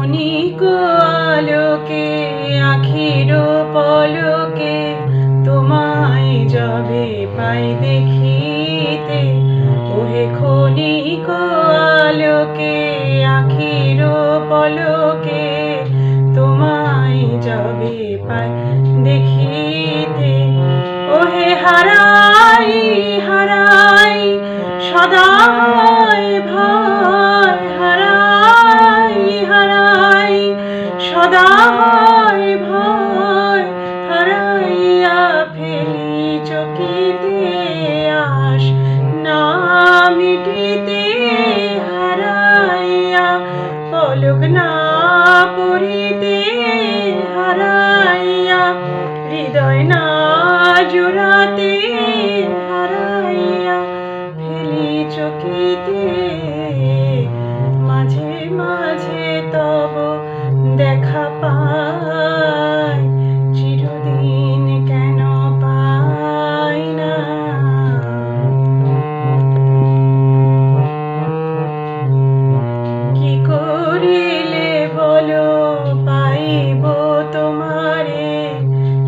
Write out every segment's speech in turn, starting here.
ক্ষণিক আলোকে আখির পলকে তোমায় যবে পাই দেখিতে, ওহে ক্ষণিক আলোকে আখির পলকে তোমায় যবে পাই দেখিতে, ওহে হারাই হারাই সদাই ভয়, হারাই হারাই সদাই ভয়, হারাইয়া ফেলি চকিতে আশ না মিটিতে, হারাইয়া পলক না পড়িতে, হারাইয়া হৃদয় না জুড়াতে, হারাইয়া ফেলি চকিতে। মাঝে মাঝে তব দেখা পাই, চিরদিন কেন পাই না। কি করিলে বলো পাইব তোমারে,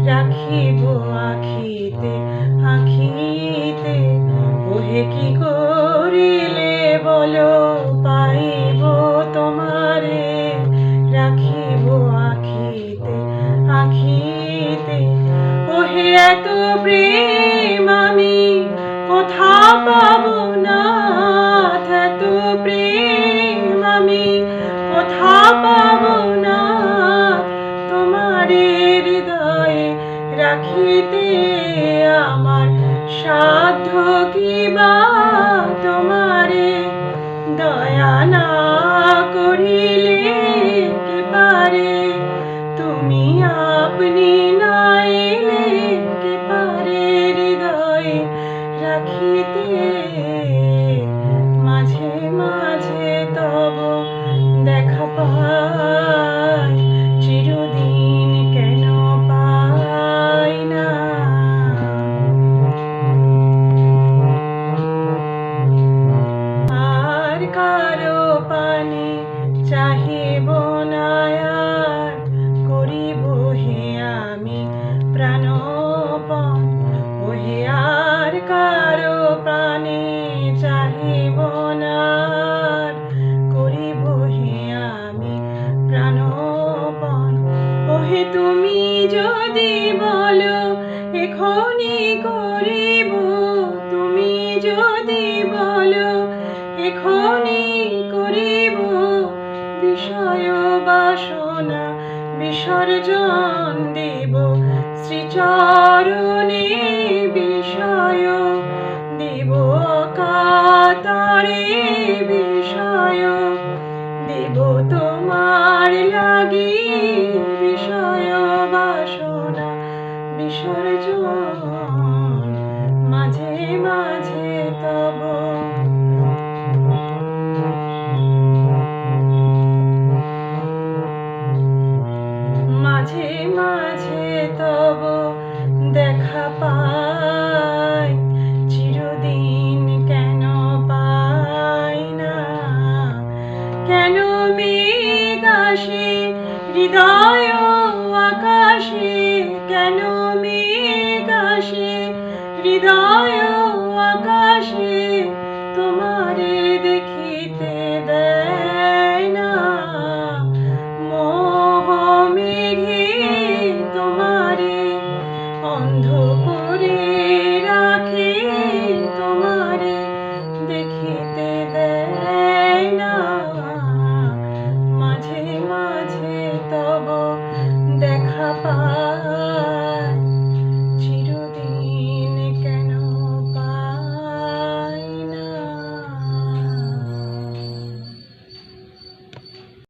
রাখিব আখিতে আখিতে, ওহে কি করিলে বলো পাইব তোমারে, রাখিব আখিতে আখিতে, ওহে এত প্রেম আমি কোথা পাবো না, এত প্রেম আমি কোথা পাবো না, তোমারে হৃদয়ে রাখিতে আমার সাধ্য কি বা, তোমারে দয়া না করিলে কে পারে, তুমি আপনি না এলে কে পারে হৃদয়ে রাখিতে। মাঝে মাঝে তব দেখা পাই, চিরদিন কেন পাই না। আর কারো পানে চাহিব না আর, করিব হে আমি প্রাণপণ, ওহে আর কারো প্রাণে চাহিব না আর, করিব হে আমি প্রাণপণ, ওহে তুমি যদি বলো এখনি করিব, তুমি যদি বলো এখনি করিব, বিষয় বাসনা বিসর্জন দেব শ্রীচরণে, বিষয় দেব অকাতরে, বিষয় দেব তোমার লাগি, বিষয় বাসনা বিসর্জন